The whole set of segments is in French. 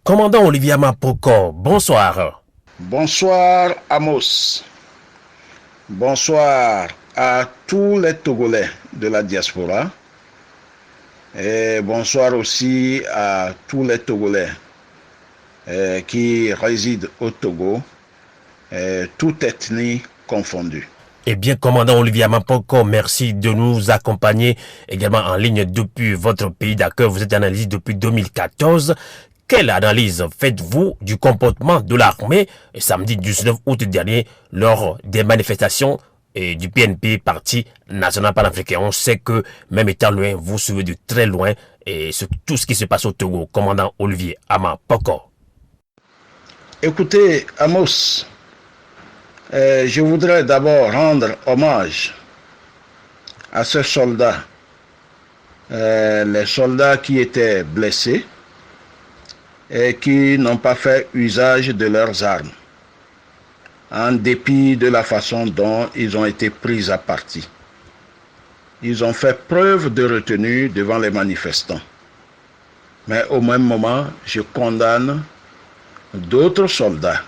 Commandant Olivier Mapoko, bonsoir. Bonsoir Amos. Bonsoir à tous les Togolais de la diaspora. Et bonsoir aussi à tous les Togolais qui résident au Togo, toute ethnie confondue. Eh bien, commandant Olivier Mapoko, merci de nous accompagner également en ligne depuis votre pays d'accueil. Vous êtes analysé depuis 2014. Quelle analyse faites-vous du comportement de l'armée samedi 19 août dernier lors des manifestations du PNP, Parti national panafricain? On sait que, même étant loin, vous suivez de très loin tout ce qui se passe au Togo. Commandant Olivier Mapoko. Écoutez, Amos, je voudrais d'abord rendre hommage à ces soldats, les soldats qui étaient blessés et qui n'ont pas fait usage de leurs armes, en dépit de la façon dont ils ont été pris à partie. Ils ont fait preuve de retenue devant les manifestants. Mais au même moment, je condamne d'autres soldats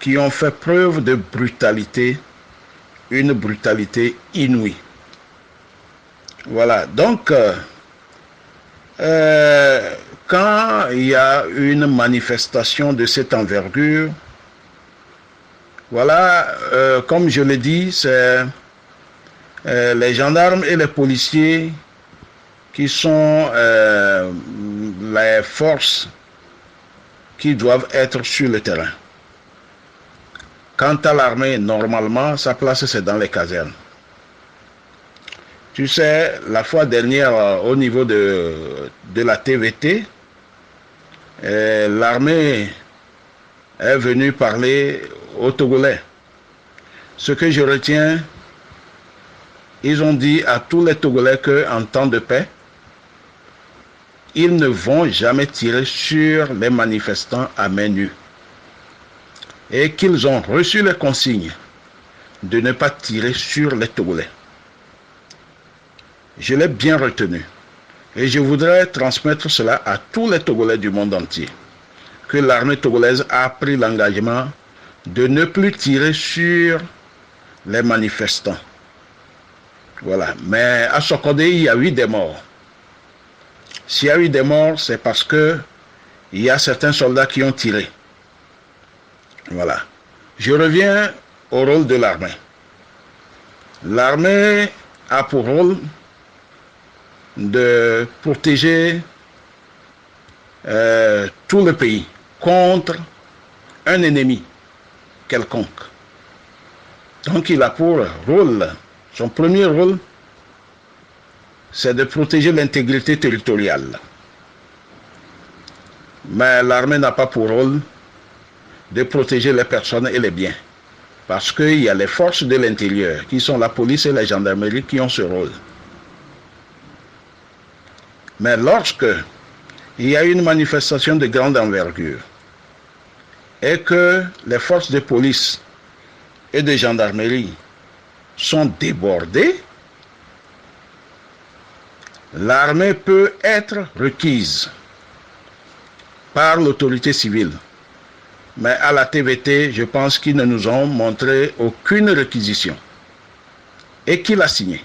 qui ont fait preuve de brutalité, une brutalité inouïe. Voilà, donc, quand il y a une manifestation de cette envergure, voilà, comme je l'ai dit, c'est les gendarmes et les policiers qui sont les forces qui doivent être sur le terrain. Quant à l'armée, normalement, sa place c'est dans les casernes. Tu sais, la fois dernière, au niveau de la TVT, l'armée est venue parler aux Togolais. Ce que je retiens, ils ont dit à tous les Togolais qu'en temps de paix, ils ne vont jamais tirer sur les manifestants à main nue. Et qu'ils ont reçu les consignes de ne pas tirer sur les Togolais. Je l'ai bien retenu. Et je voudrais transmettre cela à tous les Togolais du monde entier. Que l'armée togolaise a pris l'engagement de ne plus tirer sur les manifestants. Voilà. Mais à Sokodé, il y a eu des morts. S'il y a eu des morts, c'est parce que il y a certains soldats qui ont tiré. Voilà. Je reviens au rôle de l'armée. L'armée a pour rôle de protéger tout le pays contre un ennemi quelconque. Donc il a pour rôle, son premier rôle, c'est de protéger l'intégrité territoriale. Mais l'armée n'a pas pour rôle de protéger les personnes et les biens. Parce qu'il y a les forces de l'intérieur, qui sont la police et la gendarmerie, qui ont ce rôle. Mais lorsque il y a une manifestation de grande envergure et que les forces de police et de gendarmerie sont débordées, l'armée peut être requise par l'autorité civile. Mais à la TVT, je pense qu'ils ne nous ont montré aucune réquisition. Et qui l'a signé?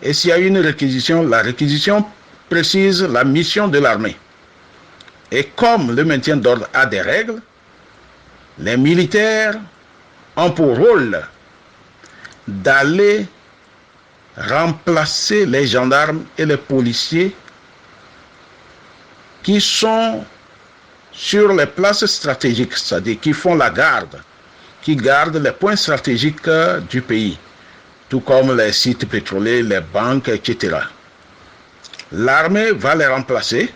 Et s'il y a une réquisition, la réquisition précise la mission de l'armée. Et comme le maintien d'ordre a des règles, les militaires ont pour rôle d'aller remplacer les gendarmes et les policiers qui sont sur les places stratégiques, c'est-à-dire qui font la garde, qui gardent les points stratégiques du pays, tout comme les sites pétroliers, les banques, etc. L'armée va les remplacer.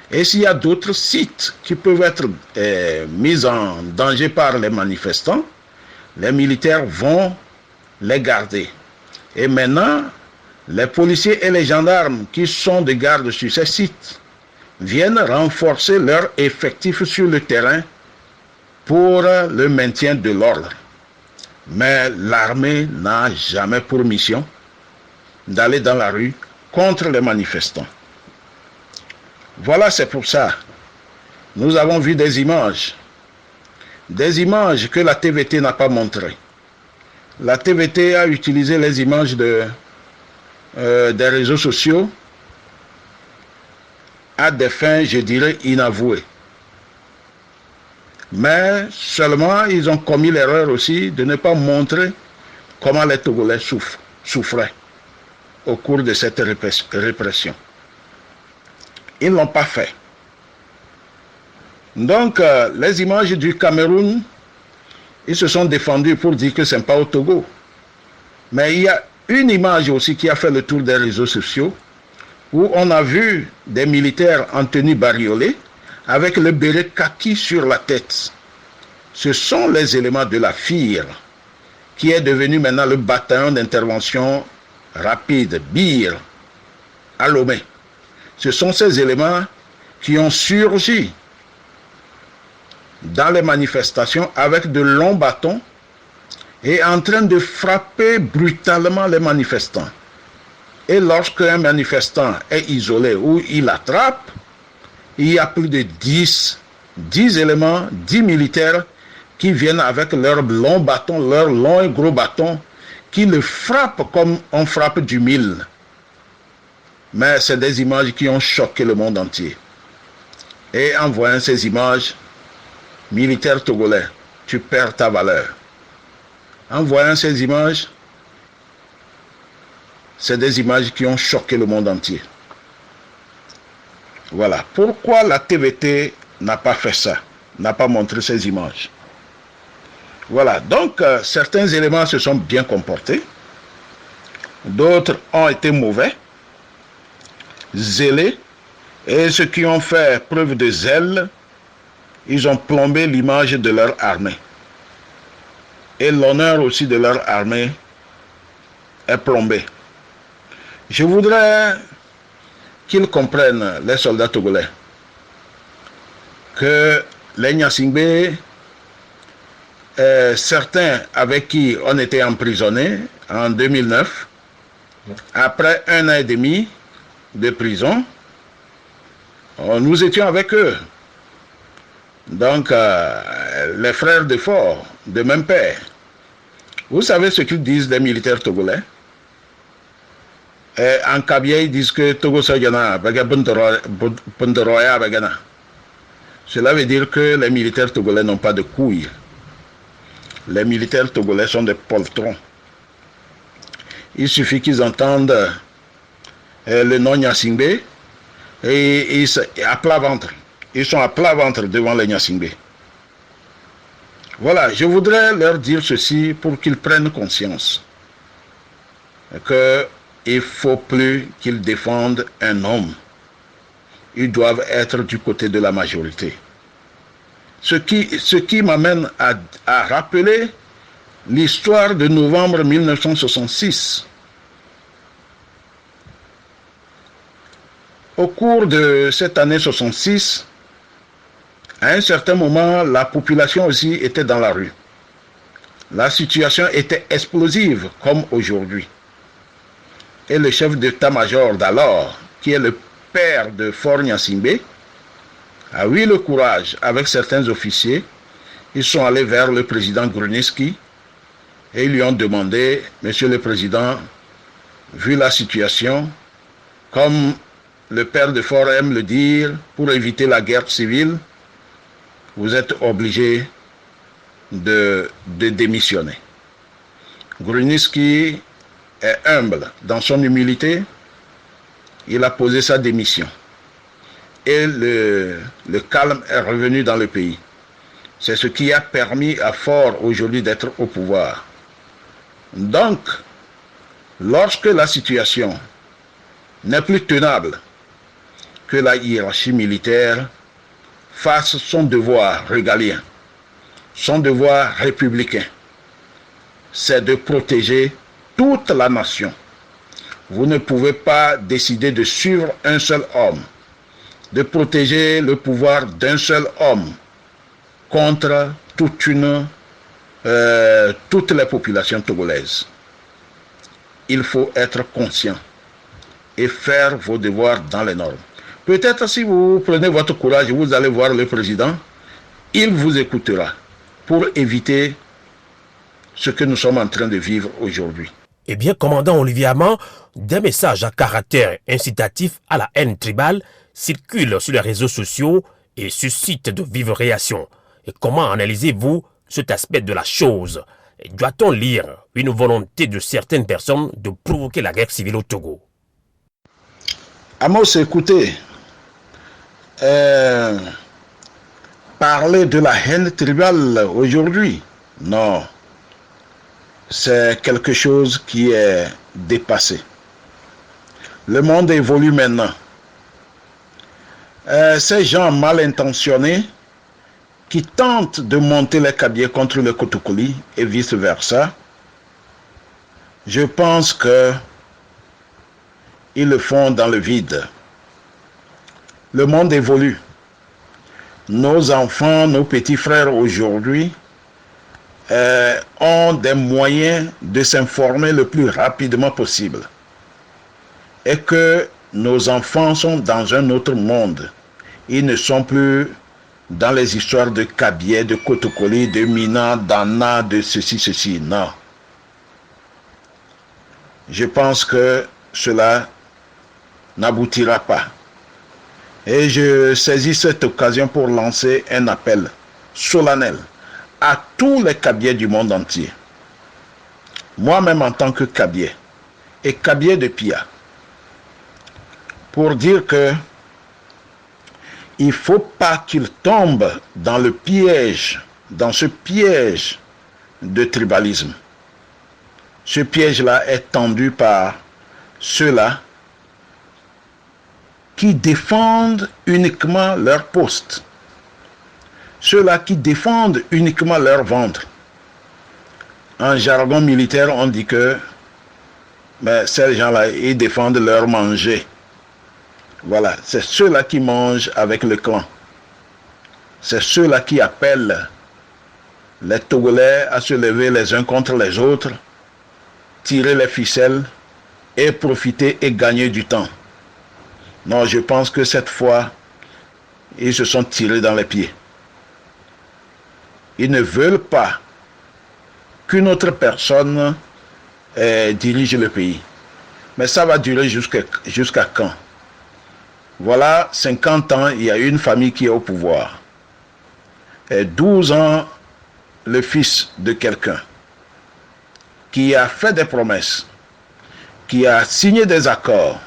Et s'il y a d'autres sites qui peuvent être mis en danger par les manifestants, les militaires vont les garder. Et maintenant, les policiers et les gendarmes qui sont de garde sur ces sites viennent renforcer leur effectif sur le terrain pour le maintien de l'ordre. Mais l'armée n'a jamais pour mission d'aller dans la rue contre les manifestants. Voilà, c'est pour ça nous avons vu des images que la TVT n'a pas montrées. La TVT a utilisé les images des réseaux sociaux à des fins, je dirais, inavouées. Mais seulement, ils ont commis l'erreur aussi de ne pas montrer comment les Togolais souffraient au cours de cette répression. Ils ne l'ont pas fait. Donc, les images du Cameroun, ils se sont défendus pour dire que ce n'est pas au Togo. Mais il y a une image aussi qui a fait le tour des réseaux sociaux où on a vu des militaires en tenue bariolée avec le béret kaki sur la tête. Ce sont les éléments de la FIR, qui est devenu maintenant le bataillon d'intervention rapide, BIR, à Lomé. Ce sont ces éléments qui ont surgi dans les manifestations avec de longs bâtons et en train de frapper brutalement les manifestants. Et lorsqu'un manifestant est isolé ou il attrape, il y a plus de 10 éléments, 10 militaires qui viennent avec leurs longs bâtons, leurs longs et gros bâtons, qui le frappent comme on frappe du mil. Mais c'est des images qui ont choqué le monde entier. Et en voyant ces images, militaire togolais, tu perds ta valeur. En voyant ces images, c'est des images qui ont choqué le monde entier. Voilà. Pourquoi la TVT n'a pas fait ça, n'a pas montré ces images? Voilà. Donc, certains éléments se sont bien comportés. D'autres ont été mauvais, zélés. Et ceux qui ont fait preuve de zèle, ils ont plombé l'image de leur armée. Et l'honneur aussi de leur armée est plombé. Je voudrais qu'ils comprennent, les soldats togolais, que les Nyasingbe, certains avec qui on était emprisonnés en 2009, après 1 an et demi de prison, nous étions avec eux. Donc, les frères de fort, de même père. Vous savez ce qu'ils disent des militaires togolais? En Kabia, ils disent que Togo Sojana, cela veut dire que les militaires togolais n'ont pas de couilles. Les militaires togolais sont des poltrons. Il suffit qu'ils entendent le nom Nyasingbe et ils à plat ventre. Ils sont à plat ventre devant les Nyasingbe. Voilà, je voudrais leur dire ceci pour qu'ils prennent conscience qu'il ne faut plus qu'ils défendent un homme. Ils doivent être du côté de la majorité. Ce qui m'amène à rappeler l'histoire de novembre 1966. Au cours de cette année 66, à un certain moment, la population aussi était dans la rue. La situation était explosive comme aujourd'hui. Et le chef d'état-major d'alors, qui est le père de Faure Gnassingbé, a eu le courage, avec certains officiers, ils sont allés vers le président Gruniski et ils lui ont demandé, Monsieur le Président, vu la situation, comme le père de Faure aime le dire, pour éviter la guerre civile, vous êtes obligé de démissionner. Gruniski est humble dans son humilité, il a posé sa démission. Et le calme est revenu dans le pays. C'est ce qui a permis à Faure aujourd'hui d'être au pouvoir. Donc, lorsque la situation n'est plus tenable, que la hiérarchie militaire fasse son devoir régalien, son devoir républicain, c'est de protéger toute la nation. Vous ne pouvez pas décider de suivre un seul homme, de protéger le pouvoir d'un seul homme contre toutes les populations togolaises. Il faut être conscient et faire vos devoirs dans les normes. Peut-être si vous prenez votre courage, vous allez voir le président, il vous écoutera pour éviter ce que nous sommes en train de vivre aujourd'hui. Eh bien, commandant Olivier Hamon, des messages à caractère incitatif à la haine tribale circulent sur les réseaux sociaux et suscitent de vives réactions. Et comment analysez-vous cet aspect de la chose? Doit-on lire une volonté de certaines personnes de provoquer la guerre civile au Togo? Amos, écoutez, parler de la haine tribale aujourd'hui, non, c'est quelque chose qui est dépassé. Le monde évolue maintenant. Ces gens mal intentionnés qui tentent de monter les Kabyles contre le Kotokoli et vice-versa, je pense que ils le font dans le vide. Le monde évolue. Nos enfants, nos petits frères aujourd'hui ont des moyens de s'informer le plus rapidement possible. Et que nos enfants sont dans un autre monde. Ils ne sont plus dans les histoires de Kabylie, de Kotokoli, de Mina, d'Anna, de ceci, non. Je pense que cela n'aboutira pas. Et je saisis cette occasion pour lancer un appel solennel à tous les Kabyliens du monde entier. Moi-même en tant que Kabylie et Kabylie de Pia, pour dire que il ne faut pas qu'ils tombent dans le piège, dans ce piège de tribalisme. Ce piège-là est tendu par ceux-là qui défendent uniquement leur poste. Ceux-là qui défendent uniquement leur ventre. En jargon militaire, on dit que ces gens-là, ils défendent leur manger. Voilà, c'est ceux-là qui mangent avec le clan. C'est ceux-là qui appellent les Togolais à se lever les uns contre les autres, tirer les ficelles et profiter et gagner du temps. Non, je pense que cette fois, ils se sont tirés dans les pieds. Ils ne veulent pas qu'une autre personne dirige le pays. Mais ça va durer jusqu'à quand? Voilà, 50 ans, il y a une famille qui est au pouvoir. Et 12 ans, le fils de quelqu'un qui a fait des promesses, qui a signé des accords.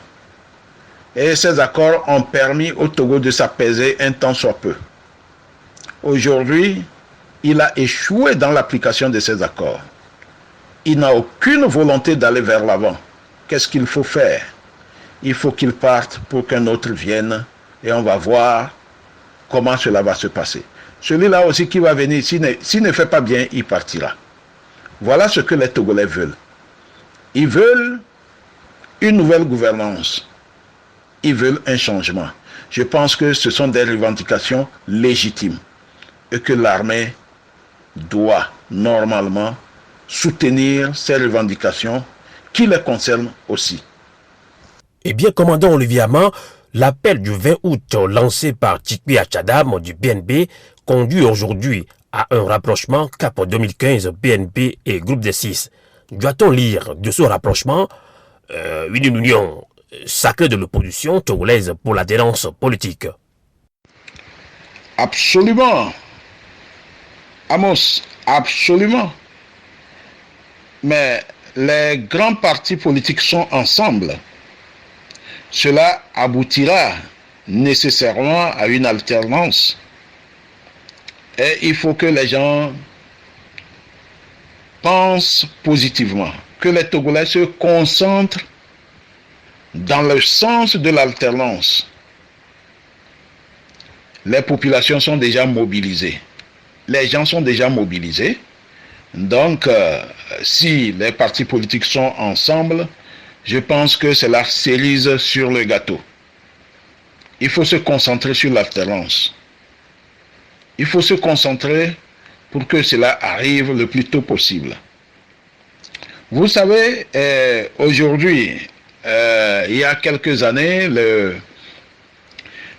Et ces accords ont permis au Togo de s'apaiser un temps soit peu. Aujourd'hui, il a échoué dans l'application de ces accords. Il n'a aucune volonté d'aller vers l'avant. Qu'est-ce qu'il faut faire? Il faut qu'il parte pour qu'un autre vienne et on va voir comment cela va se passer. Celui-là aussi qui va venir, s'il ne fait pas bien, il partira. Voilà ce que les Togolais veulent. Ils veulent une nouvelle gouvernance. Ils veulent un changement. Je pense que ce sont des revendications légitimes et que l'armée doit normalement soutenir ces revendications qui les concernent aussi. Eh bien, commandant Olivier Hamon, l'appel du 20 août lancé par Tikwi Achadam du BNB conduit aujourd'hui à un rapprochement cap 2015 BNB et groupe des 6. Doit-on lire de ce rapprochement une union sacrée de l'opposition togolaise pour la dénonce politique? Absolument. Amos, absolument. Mais les grands partis politiques sont ensemble. Cela aboutira nécessairement à une alternance. Et il faut que les gens pensent positivement, que les Togolais se concentrent dans le sens de l'alternance. Les populations sont déjà mobilisées. Les gens sont déjà mobilisés. Donc, si les partis politiques sont ensemble, je pense que c'est la cerise sur le gâteau. Il faut se concentrer sur l'alternance. Il faut se concentrer pour que cela arrive le plus tôt possible. Vous savez, aujourd'hui, il y a quelques années,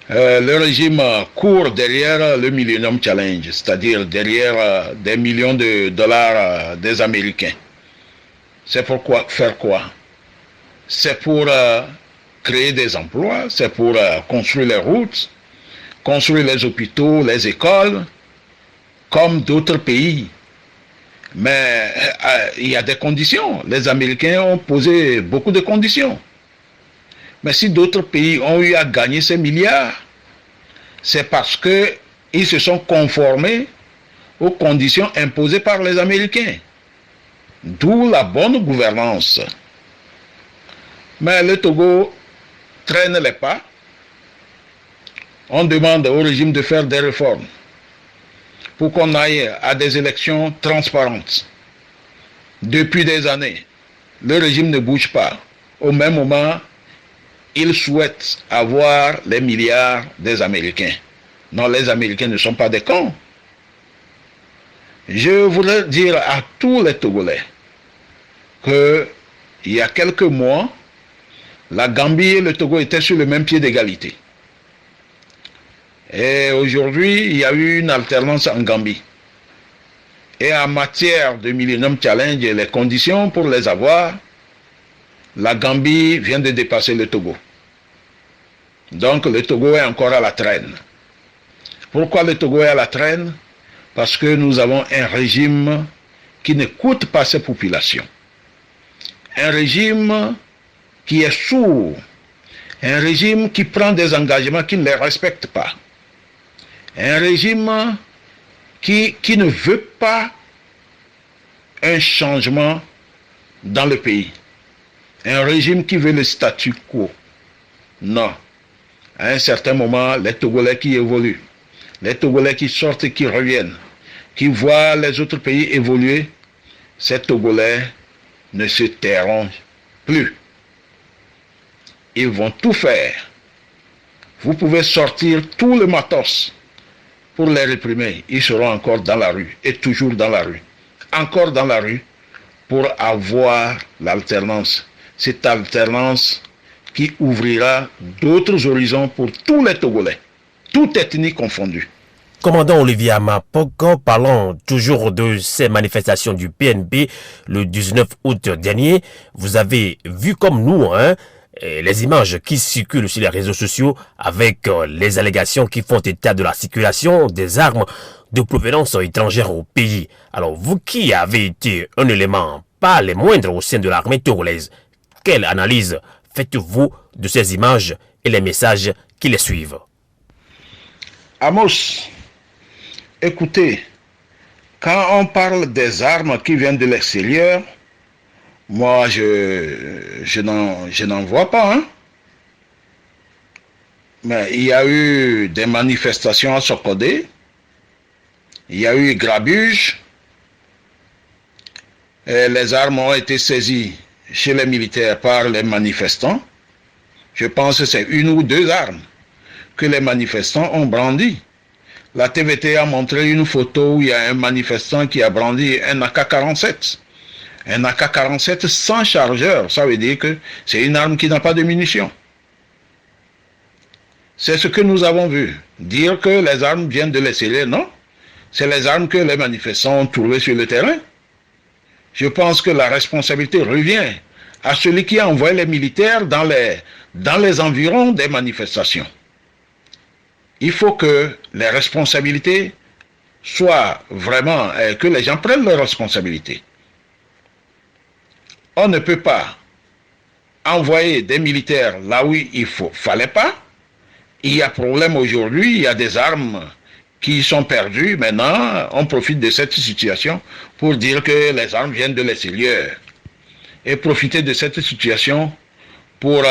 Le régime court derrière le Millennium Challenge, c'est-à-dire derrière des millions de dollars des Américains. C'est pour faire quoi? C'est pour créer des emplois, c'est pour construire les routes, construire les hôpitaux, les écoles, comme d'autres pays. Mais il y a des conditions. Les Américains ont posé beaucoup de conditions. Mais si d'autres pays ont eu à gagner ces milliards, c'est parce qu'ils se sont conformés aux conditions imposées par les Américains. D'où la bonne gouvernance. Mais le Togo traîne les pas. On demande au régime de faire des réformes pour qu'on aille à des élections transparentes. Depuis des années, le régime ne bouge pas. Au même moment, il souhaite avoir les milliards des Américains. Non, les Américains ne sont pas des cons. Je voudrais dire à tous les Togolais qu'il y a quelques mois, la Gambie et le Togo étaient sur le même pied d'égalité. Et aujourd'hui, il y a eu une alternance en Gambie. Et en matière de Millennium Challenge et les conditions pour les avoir, la Gambie vient de dépasser le Togo. Donc le Togo est encore à la traîne. Pourquoi le Togo est à la traîne? Parce que nous avons un régime qui n'écoute pas ses populations. Un régime qui est sourd. Un régime qui prend des engagements qui ne les respecte pas. Un régime qui ne veut pas un changement dans le pays. Un régime qui veut le statu quo. Non. À un certain moment, les Togolais qui évoluent, les Togolais qui sortent et qui reviennent, qui voient les autres pays évoluer, ces Togolais ne se tairont plus. Ils vont tout faire. Vous pouvez sortir tout le matos pour les réprimer. Ils seront encore dans la rue et toujours dans la rue. Encore dans la rue pour avoir l'alternance. Cette alternance qui ouvrira d'autres horizons pour tous les Togolais, toutes ethnies confondues. Commandant Olivier Amapoko, parlons toujours de ces manifestations du PNP le 19 août dernier. Vous avez vu comme nous les images qui circulent sur les réseaux sociaux avec les allégations qui font état de la circulation des armes de provenance étrangère au pays. Alors vous qui avez été un élément pas les moindres au sein de l'armée togolaise, quelle analyse faites-vous de ces images et les messages qui les suivent? Amos, écoutez, quand on parle des armes qui viennent de l'extérieur, moi je n'en vois pas. Mais il y a eu des manifestations à Sokodé, il y a eu grabuge, et les armes ont été saisies chez les militaires par les manifestants. Je pense que c'est une ou deux armes que les manifestants ont brandies. La TVT a montré une photo où il y a un manifestant qui a brandi un AK-47. Un AK-47 sans chargeur, ça veut dire que c'est une arme qui n'a pas de munitions. C'est ce que nous avons vu. Dire que les armes viennent de l'extérieur, non. C'est les armes que les manifestants ont trouvées sur le terrain. Je pense que la responsabilité revient à celui qui a envoyé les militaires dans les environs des manifestations. Il faut que les responsabilités soient vraiment, que les gens prennent leurs responsabilités. On ne peut pas envoyer des militaires là où il fallait pas. Il y a problème aujourd'hui, il y a des armes qui sont perdues. Maintenant, on profite de cette situation pour dire que les armes viennent de l'extérieur. Et profiter de cette situation pour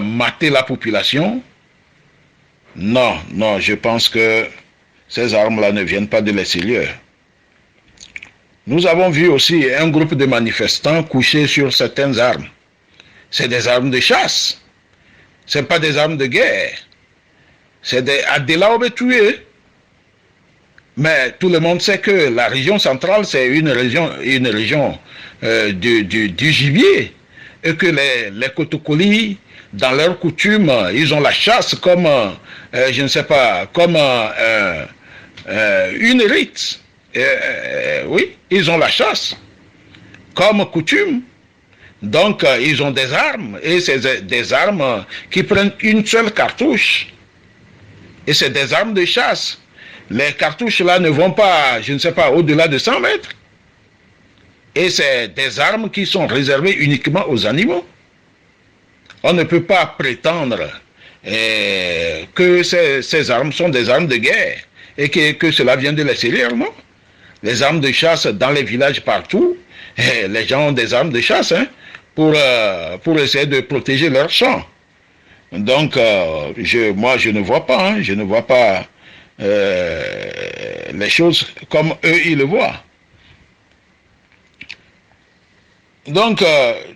mater la population. Non, je pense que ces armes-là ne viennent pas de l'extérieur. Nous avons vu aussi un groupe de manifestants couchés sur certaines armes. C'est des armes de chasse. Ce n'est pas des armes de guerre. C'est des Adela Obetoué. Mais tout le monde sait que la région centrale, c'est une région du gibier. Et que les Kotokoli, dans leurs coutumes, ils ont la chasse comme, je ne sais pas, comme une rite. Oui, ils ont la chasse comme coutume. Donc, ils ont des armes, et c'est des armes qui prennent une seule cartouche. Et c'est des armes de chasse. Les cartouches là ne vont pas, je ne sais pas, au-delà de 100 mètres. Et c'est des armes qui sont réservées uniquement aux animaux. On ne peut pas prétendre que ces armes sont des armes de guerre et que cela vient de l'extérieur, non. Les armes de chasse dans les villages partout, les gens ont des armes de chasse pour essayer de protéger leurs champs. Donc, moi, je ne vois pas, je ne vois pas les choses comme eux, ils le voient. Donc,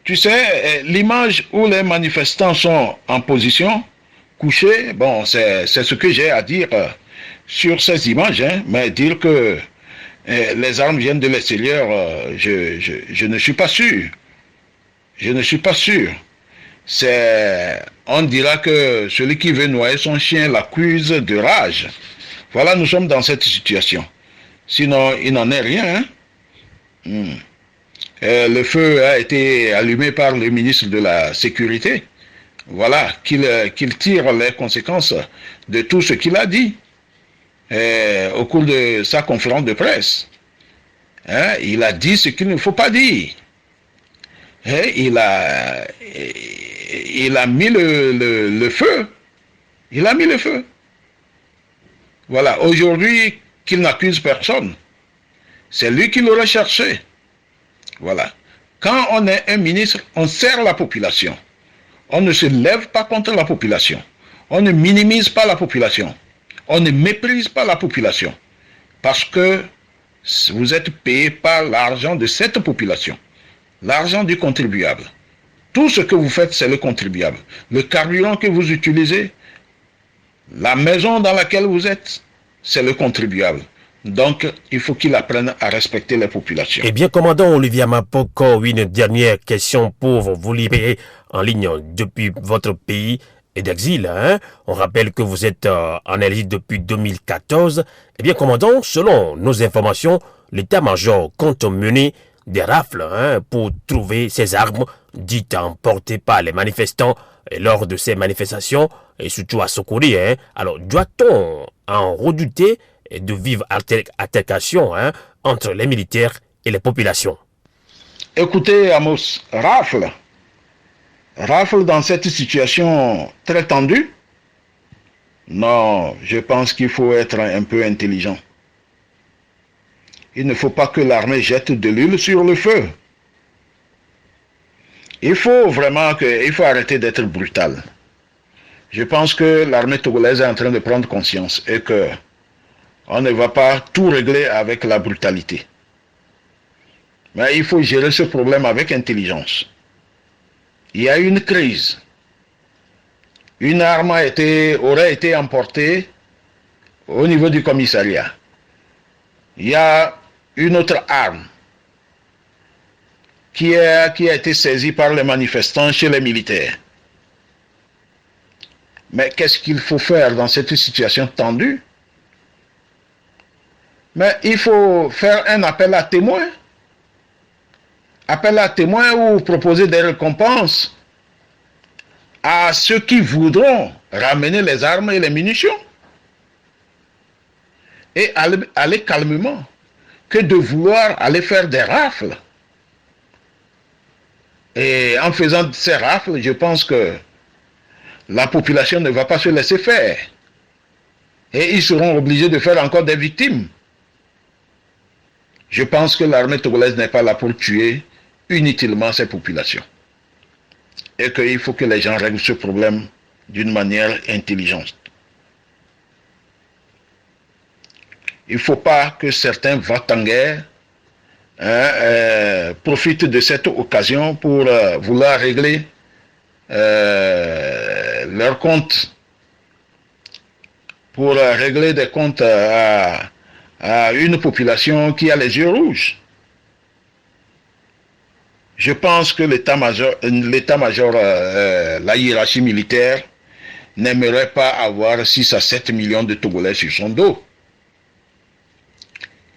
tu sais, l'image où les manifestants sont en position, couchés, bon, c'est ce que j'ai à dire sur ces images, mais dire que les armes viennent de l'extérieur, je ne suis pas sûr. Je ne suis pas sûr. On dira que celui qui veut noyer son chien l'accuse de rage. Voilà, nous sommes dans cette situation. Sinon, il n'en est rien. Le feu a été allumé par le ministre de la Sécurité. Voilà, qu'il tire les conséquences de tout ce qu'il a dit au cours de sa conférence de presse. Il a dit ce qu'il ne faut pas dire. Il a mis le feu. Il a mis le feu. Voilà, aujourd'hui, qu'il n'accuse personne. C'est lui qui l'aurait cherché. Voilà. Quand on est un ministre, on sert la population. On ne se lève pas contre la population. On ne minimise pas la population. On ne méprise pas la population. Parce que vous êtes payé par l'argent de cette population. L'argent du contribuable. Tout ce que vous faites, c'est le contribuable. Le carburant que vous utilisez, la maison dans laquelle vous êtes, c'est le contribuable. Donc, il faut qu'il apprenne à respecter les populations. Eh bien, commandant Olivier Mapoko, une dernière question pour vous libérer en ligne depuis votre pays et d'exil. On rappelle que vous êtes en exil depuis 2014. Eh bien, commandant, selon nos informations, l'état-major compte mener des rafles pour trouver ces armes dites emportées par les manifestants lors de ces manifestations et surtout à Sokori. Alors, doit-on en redouter de vives altercations entre les militaires et les populations? Écoutez, Amos, rafle dans cette situation très tendue? Non, je pense qu'il faut être un peu intelligent. Il ne faut pas que l'armée jette de l'huile sur le feu. Il faut arrêter d'être brutal. Je pense que l'armée togolaise est en train de prendre conscience et que on ne va pas tout régler avec la brutalité. Mais il faut gérer ce problème avec intelligence. Il y a une crise. Une arme aurait été emportée au niveau du commissariat. Il y a une autre arme qui a été saisie par les manifestants chez les militaires. Mais qu'est-ce qu'il faut faire dans cette situation tendue? Mais il faut faire un appel à témoins. Appel à témoins ou proposer des récompenses à ceux qui voudront ramener les armes et les munitions. Et aller calmement, que de vouloir aller faire des rafles. Et en faisant ces rafles, je pense que la population ne va pas se laisser faire. Et ils seront obligés de faire encore des victimes. Je pense que l'armée togolaise n'est pas là pour tuer inutilement ces populations. Et qu'il faut que les gens règlent ce problème d'une manière intelligente. Il ne faut pas que certains va-t-en-guerre profitent de cette occasion pour vouloir régler leurs comptes, pour régler des comptes à une population qui a les yeux rouges. Je pense que l'état-major, la hiérarchie militaire n'aimerait pas avoir 6 à 7 millions de Togolais sur son dos.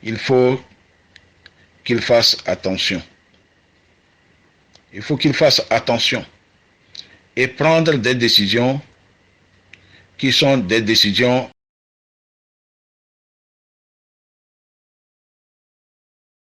Il faut qu'il fasse attention. Il faut qu'il fasse attention et prendre des décisions qui sont des décisions